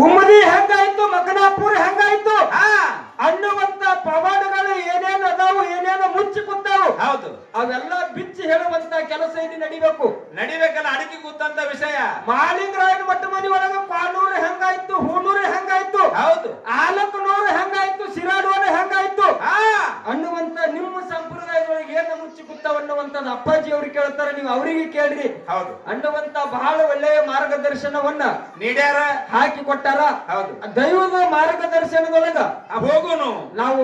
ಉಮ್ಮದಿ ಹೆಂಗಾಯ್ತು ಮಕನಾಪುರ ಹೆಂಗಾಯ್ತು ಅನ್ನುವಂತ ಪವಾಡಗಳು ಏನೇನು ಅದಾವು ಏನೇನು ಮುಚ್ಚಿ ಕುಂತಾವು. ಹೌದು, ಅವೆಲ್ಲ ಬಿಚ್ಚಿ ಹೇಳುವಂತ ಕೆಲಸ ಇಲ್ಲಿ ನಡಿಬೇಕು. ನಡಿಬೇಕಲ್ಲ, ಅಡಿಕೆ ಕೂತಂತ ವಿಷಯ. ಮಾಳಿಂಗರಾಯನ ಮಟ್ಟ ಮನಿ ಒಳಗ ಪಾನೂರು ಹೆಂಗಾಯ್ತು, ಹೂನೂರು ಹೆಂಗಾಯ್ತು, ಹೌದು, ಆಲಕನೂರು ಹೆಂಗಾಯ್ತು, ಸಿರಾಡೋರು ಹೆಂಗಾಯ್ತು ಅನ್ನುವಂತ ನಿಮ್ಮ ಸಂಪ್ರದಾಯದೊಳಗೆ ಏನು ಮುಚ್ಚಿ ಕುಂತಾವ ಅನ್ನುವಂಥದ್ದು ಅಪ್ಪಾಜಿ ಅವ್ರು ಕೇಳ್ತಾರೆ, ನೀವು ಅವರಿಗೆ ಕೇಳ್ರಿ. ಹೌದು, ಅನ್ನುವಂತ ಬಹಳ ಒಳ್ಳೆಯ ಮಾರ್ಗದರ್ಶನವನ್ನ ನೀಡ್ಯಾರ, ಹಾಕಿ ಕೊಟ್ಟಾರ. ಹೌದು, ದೈವದ ಮಾರ್ಗದರ್ಶನದೊಳಗ ಹೋಗುನು ನಾವು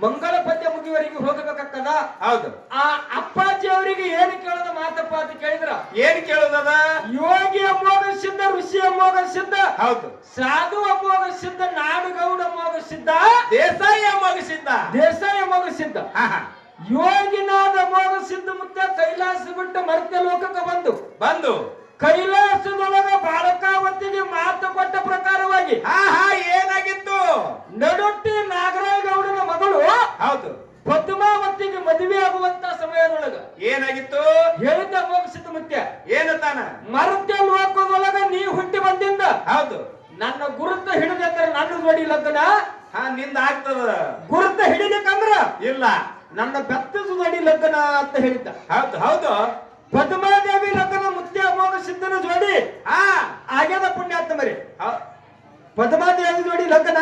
ಮಂಗಳ ಪದ್ಯ ಮುಗಿಯವರಿಗೆ ಹೋಗಬೇಕಾಗ್ತದ. ಹೌದು, ಆ ಅಪ್ಪಾಜಿ ಅವರಿಗೆ ಏನು ಕೇಳದ ಮಾತಪ್ಪ ಅಂತ ಕೇಳಿದ್ರ, ಏನ್ ಕೇಳುದದ? ಯೋಗಿ ಅಮೋಘ ಸಿದ್ಧ, ಋಷಿ ಅಮೋಘ ಸಿದ್ಧ, ಹೌದು, ಸಾಧು ಅಮೋಘ ಸಿದ್ಧ, ನಾಡುಗೌಡ ಅಮೋಘ ಸಿದ್ಧ, ದೇಸಾಯಿ ಅಮೋಘ ಸಿದ್ಧ, ದೇಸಾಯಿ ಅಮೋಘ ಸಿದ್ಧ, ಯೋಗಿನಾದ ಅಮೋಘ ಸಿದ್ಧ ಮುತ್ತ ಕೈಲಾಸ ಬಿಟ್ಟು ಮರ್ತ್ಯ ಲೋಕಕ್ಕೆ ಬಂದು ಕೈಲಾಸದೊಳಗ ಬಾಳಕಾವತಿಗೆ ಮಾತು ಕೊಟ್ಟ ಪ್ರಕಾರವಾಗಿ ಏನಾಗಿತ್ತು? ನಡುಟ್ಟಿ ನಾಗರಾಯಗೌಡನ ಮಗಳು ಹೌದು ಪದ್ಮಾವತಿಗೆ ಮದುವೆ ಆಗುವಂತ ಸಮಯದೊಳಗ ಏನಾಗಿತ್ತು? ಹೇಳಿದ್ದ ಅಮೋಘ ಸಿದ್ಧ ಮುತ್ಯ ಏನತಾನ? ಮರ್ತ್ಯ ಲೋಕದೊಳಗ ನೀ ಹುಟ್ಟಿ ಬಂದಿಂದ ಹೌದು, ನನ್ನ ಗುರುತ ಹಿಡಿದಂದ್ರೆ ನನ್ನ ಜೋಡಿ ಲಗ್ನ ನಿಂದ ಆಗ್ತದ. ಗುರುತ ಹಿಡಿಲಿಕ್ಕಂದ್ರ ಇಲ್ಲ, ನನ್ನ ಬೆತ್ತದ ಜೋಡಿ ಲಗ್ನ ಅಂತ ಹೇಳಿದ್ದ. ಹೌದು ಹೌದು, ಪದ್ಮಾದೇವಿ ಲಗ್ನ ಮುತ್ಯ ಅಮೋಘ ಸಿದ್ಧನ ಜೋಡಿ ಆಗ್ಯದ ಪುಣ್ಯಾತ್ಮ ಮರಿ. ಪದ್ಮಾದೇವಿ ಜೋಡಿ ಲಗ್ನ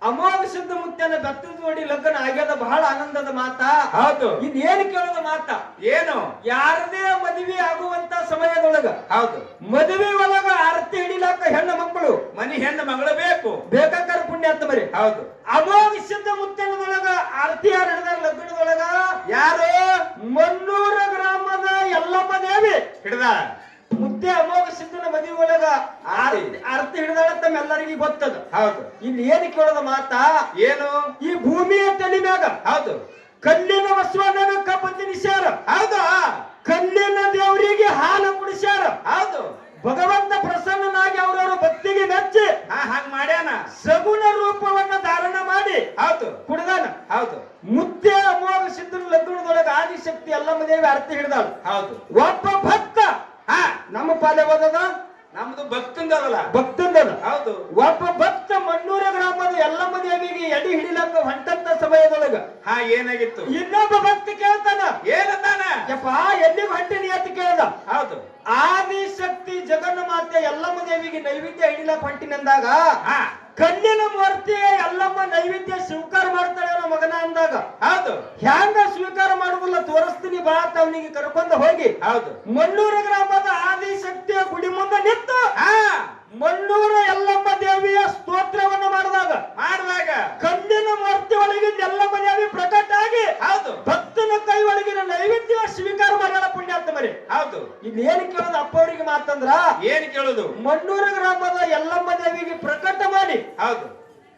ಅಮೋಘ ಸಿದ್ಧ ಮುತ್ಯನ ಬೆತ್ತದ ಜೋಡಿ ಲಗ್ನ ಆಗ್ಯದ. ಬಹಳ ಆನಂದದ ಮಾತ. ಹೌದು, ಇದೇನು ಕೇಳೋದ ಮಾತ? ಏನು? ಯಾರದೇ ಮದುವೆ ಆಗುವಂತ ಸಮಯದೊಳಗ ಹೌದು, ಮದುವೆ ಒಳಗ ಆರತಿ ಹಿಡಿಲಾಕ ಹೆಣ್ಣು ಮಕ್ಕಳು ಮನಿ ಹೆಣ್ಣು ಮಗಳು ಬೇಕು, ಬೇಕಾಕಾರ ಪುಣ್ಯಾತ್ಮ ಮರಿ. ಹೌದು, ಅಮೋಘ ಸಿದ್ಧ ಮುತ್ಯನದೊಳಗ ಆರತಿ ಯಾರು ಹಿಡಿದಾರ ಲಗ್ನದೊಳಗ? ಯಾರು? ಮನ್ನೂರ ಗ್ರಾಮದ ಯಲ್ಲಮ್ಮ ದೇವಿ ಹಿಡ್ದ. ಮುದ್ದೆ ಅಮೋಘ ಸಿದ್ಧನ ಮದುವೆ ಒಳಗ ಆರತಿ ಹಿಡಿದಾಳ ತಮ್ಮೆಲ್ಲರಿಗೂ ಗೊತ್ತದ. ಹೌದು, ಇಲ್ಲಿ ಏನು ಕೇಳೋದ ಮಾತ? ಏನು? ಈ ಭೂಮಿಯ ತಲೆ ಮ್ಯಾಗ ಹೌದು, ಕಲ್ಲಿನ ವಸ್ತ್ರನಾಗ ಕಬ್ಬ ತಿನಿಸ್ಯಾರ. ಹೌದು, ಕಲ್ಲಿನ ದೇವರಿಗೆ ಹಾಲು ಕುಡಿಸ್ಯಾರ. ಹೌದು, ಭಗವಂತ ಪ್ರಸನ್ನನಾಗಿ ಅವರವರ ಭಕ್ತಿಗೆ ಮೆಚ್ಚಿ ಹಂಗ ಮಾಡ್ಯಾನ. ಸಗುಣ ರೂಪವನ್ನ ಧಾರಣ ಮಾಡಿ ಹೌದು ಕುಡಿದಾನ. ಹೌದು, ಮುದ್ದೆ ಅಮೋಘ ಸಿದ್ಧನ ಲಗ್ನದೊಳಗೆ ಆದಿಶಕ್ತಿ ಯಲ್ಲಮ್ಮ ದೇವಿ ಆರತಿ ಹಿಡಿದಾಳ. ಹೌದು, ಒಬ್ಬ ಭಕ್ತ ನಮ್ಮ ಪಾಲೆ ಓದದ, ನಮ್ದು ಭಕ್ತಂದಲ್ಲ, ಭಕ್ತಂದದ. ಹೌದು, ಒಬ್ಬ ಭಕ್ತ ಮನ್ನೂರ ಗ್ರಾಮದ ಯಲ್ಲಮ್ಮ ದೇವಿಗೆ ಎಡಿ ಹಿಡಿಲಕ್ಕ ಹೊಂಟಂತ ಸಮಯದೊಳಗ ಏನಾಗಿತ್ತು? ಇನ್ನೊಬ್ಬ ಭಕ್ತ ಕೇಳ್ತಾನ, ಏನಂತಾನ? ಯಪ್ಪ ಎಲ್ಲಿಗೆ ಹೊಂಟಿನಿ ಅಂತ ಕೇಳ್ದ. ಹೌದು, ಆದಿಶಕ್ತಿ ಜಗನ್ನ ಮಾತೆ ಯಲ್ಲಮ್ಮ ದೇವಿಗೆ ನೈವೇದ್ಯ ಹಿಡಿಲಕ್ಕ ಹೊಂಟಿನಂದಾಗ ಕಲ್ಲಿನ ಮೂರ್ತಿ ಯಲ್ಲಮ್ಮ ನೈವೇದ್ಯ ಸ್ವೀಕಾರ ಮಾಡ್ತಾಳೆ ಮಗನ ಅಂದಾಗ, ಹೌದು, ಹ್ಯಾಂಗ ಸ್ವೀಕಾರ ಮಾಡುವುದಿಲ್ಲ ತೋರಿಸ್ತೀನಿ ಬಾ ಅಂತ ಅವನಿಗೆ ಕರ್ಕೊಂಡು ಹೋಗಿ ಹೌದು, ಮನ್ನೂರ ಗ್ರಾಮದ ಆದಿಶಕ್ತಿಯ ಗುಡಿ ಮುಂದೆ ನಿಂತು ಮನ್ನೂರ ಯಲ್ಲಮ್ಮ ದೇವಿಯ ಸ್ತೋತ್ರವನ್ನು ಮಾಡಿದಾಗ ಕಲ್ಲಿನ ಮೂರ್ತಿ ಒಳಗಿಂದ ಯಲ್ಲಮ್ಮ ದೇವಿ ಪ್ರಕಟ ಆಗಿ ಹೌದು, ಭಕ್ತನ ಕೈ ಒಳಗಿನ ನೈವೇದ್ಯ ಸ್ವೀಕಾರ ಮಾಡ್ಯಾಳ ಪುಣ್ಯಾತ್ಮ ಮರಿ. ಹೌದು, ಇಲ್ಲಿ ಏನು ಕೇಳೋದು ಅಪ್ಪ ಅವರಿಗೆ ಮಾತಂದ್ರ, ಏನ್ ಕೇಳುದು? ಮನ್ನೂರ ಗ್ರಾಮದ ಯಲ್ಲಮ್ಮ ದೇವಿಗೆ ಪ್ರಕಟ ಮಾಡಿ ಹೌದು,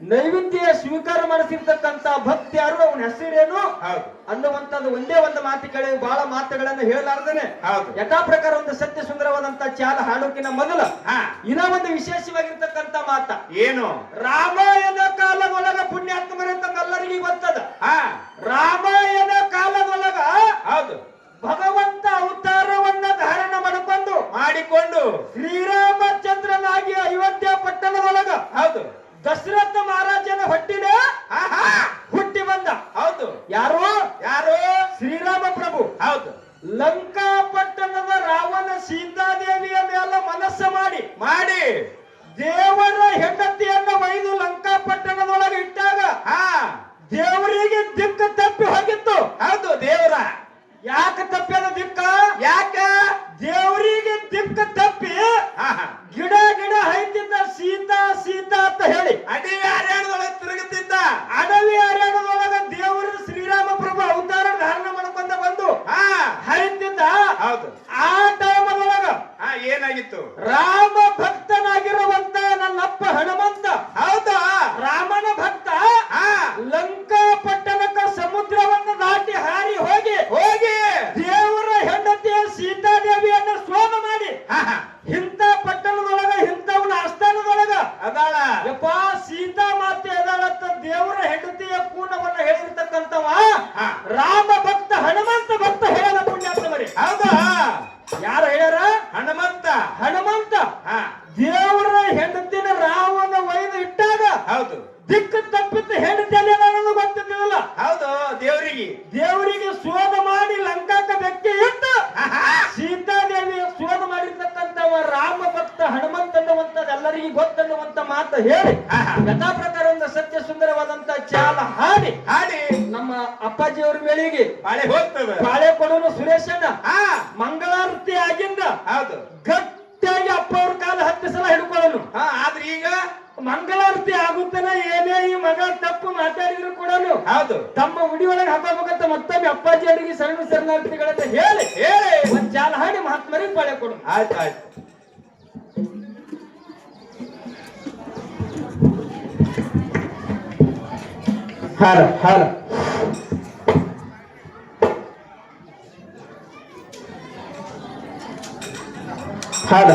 ನೈವೇದ್ಯ ಸ್ವೀಕಾರ ಮಾಡಿಸಿರ್ತಕ್ಕಂತ ಭಕ್ತಿ ಯಾರು, ಅವನ ಹೆಸರೇನು ಹೌದು ಅನ್ನುವಂಥದ್ದು ಒಂದೇ ಒಂದು ಮಾತು ಕೇಳಿ ಬಹಳ ಮಾತುಗಳನ್ನು ಹೇಳಲಾರ್ದೇನೆ ಹೌದು ಯಥಾ ಪ್ರಕಾರ ಒಂದು ಸತ್ಯ ಸುಂದರವಾದಂತ ಚಾಲ ಹಾಡೋಕಿನ ಮೊದಲ ಇನ್ನ ಒಂದು ವಿಶೇಷವಾಗಿರ್ತಕ್ಕಂತ ಮಾತ ಏನು? ರಾಮಾಯಣ ಕಾಲದೊಳಗ ಪುಣ್ಯಾತ್ಮರೇ ತಮ್ಮೆಲ್ಲರಿಗೂ ಗೊತ್ತದ. ರಾಮಾಯಣ ಕಾಲದೊಳಗ ಹೌದು ಭಗವಂತ ಅವತಾರವನ್ನ ಧಾರಣ ಮಾಡಿಕೊಂಡು ಶ್ರೀರಾಮಚಂದ್ರನಾಗಿ ಅಯೋಧ್ಯ ಪಟ್ಟಣದೊಳಗ ಹೌದು ದಶರಥ ಮಹಾರಾಜನ ಹೊಟ್ಟಿನ ಹುಟ್ಟಿ ಬಂದ. ಹೌದು ಯಾರು ಯಾರು? ಶ್ರೀರಾಮ ಪ್ರಭು. ಹೌದು. ಲಂಕಾ ಪಟ್ಟಣದ ರಾವಣ ಸೀತಾದೇವಿಯ ಮೇಲೆ ಮನಸ್ಸು ಮಾಡಿ ದೇವರ ಹೆಂಡತಿಯನ್ನ ಒಯ್ದು ಲಂಕಾ ಪಟ್ಟಣದೊಳಗೆ ಇಟ್ಟಾಗ ದೇವರಿಗೆ ದಿಕ್ಕು ತಪ್ಪಿ ಹೋಗಿತ್ತು. ಹೌದು ದೇವರ ಯಾಕೆ ತಪ್ಪಿದ ದಿಕ್ಕ? ಯಾಕ ದೇವರಿಗೆ ದಿಕ್ಕು ತಪ್ಪಿ ಗಿಡ ಹೈತಿದ್ದ ಸೀತಾ ಸೀತಾ ಅಂತ ಹೇಳಿ ಅಡವಿ ಅರಣ್ಯದೊಳಗೆ ತಿರುಗುತ್ತಿದ್ದ. ಅಡವಿ ಅರಣ್ಯದೊಳಗ ದೇವರು ಶ್ರೀರಾಮ ಪ್ರಭು ಅವತಾರ ಧಾರಣ ಮಾಡ್ಕೊಂಡ ಬಂದು ಹೈತಿದ್ದ. ಹೌದು. ಆ ಟೈಮದೊಳಗ ಏನಾಗಿತ್ತು? ರಾಮ ಭಕ್ತನಾಗಿರುವಂತ ನನ್ನಪ್ಪ ಹನುಮಂತ, ಹೌದಾ ರಾಮನ ಭಕ್ತ, ಲಂಕಾ ಪಟ್ಟಣಕ್ಕ ಸಮುದ್ರವನ್ನು ದಾಟಿ ಹಾರಿ ಹೋಗಿ ದೇವರ ಹೆಂಡತಿಯ ಸೀತಾದೇವಿಯನ್ನ ಸೋಮ ಮಾಡಿ ಇಂಥ ಪಟ್ಟಣದೊಳಗ ಇಂಥವನ ಆಸ್ಥಾನದೊಳಗ ಅದಾಳ ಯಪ್ಪ ಸೀತಾ ಮಾತೆ ಅದಾಳತ್ತ ದೇವರ ಹೆಂಡತಿಯ ಕೂನವನ್ನ ಹೇಳಿರ್ತಕ್ಕಂಥವ ರಾಮ ಭಕ್ತ ಹನುಮಂತ ಭಕ್ತ ಹೇಳ ಪುಣ್ಯಾತ್ಮರಿ. ಹೌದಾ? ಯಾರು ಹೇಳ್ಯಾರ? ಹನುಮಂತ. ದೇವರ ಹೆಂಡತಿನ ಎಲ್ಲರಿಗೂ ಗೊತ್ತನ್ನುವಂತ ಮಾತು ಹೇಳಿ ಆಹಾ. ಯಥಾ ಪ್ರಕಾರ ಒಂದು ಸತ್ಯ ಸುಂದರವಾದಂತ ಚಾಲ ಹಾಡಿ ಹಾಡಿ ನಮ್ಮ ಅಪ್ಪಾಜಿಯವ್ರ ಮೇಳಿಗೆ ಬಾಳೆ ಹೋಗ್ತದ ಬಾಳೆ ಕೊಡೋನು ಸುರೇಶಣ್ಣ ಹಾ ಮಂಗಳಾರತಿ ಆಗಿಂದ ಹೌದು ಗಟ್ಟಿಯಾಗಿ ಅಪ್ಪ ಅವ್ರ ಕಾಲ 10 ಸಲ ಹಿಡ್ಕೊಳ್ಳೋನು. ಹಾ ಆದ್ರೆ ಈಗ ಮಂಗಳಾರತಿ ಆಗುತ್ತಾನ ಏನೇ ಈ ಮಗ ತಪ್ಪು ಮಾತಾಡಿದ್ರು ಕೂಡ ಹೌದು ತಮ್ಮ ಉಡಿಯೊಳಗೆ ಹಾಕೋಬೇಕಂತ ಮತ್ತೊಮ್ಮೆ ಅಪ್ಪಾಜಿ ಅವರಿಗೆ ಶರಣಾರ್ಥಿಗಳಂತ ಹೇಳಿ ಹೇಳಿ ಒಂದ್ ಜಾಲ ಹಾಡಿ ಮಹಾತ್ಮರಿಗೆ ಬಾಳೆ ಕೊಡು. ಆಯ್ತು ಆಯ್ತು ಹಾರ ಹಾರ ಹಾಡ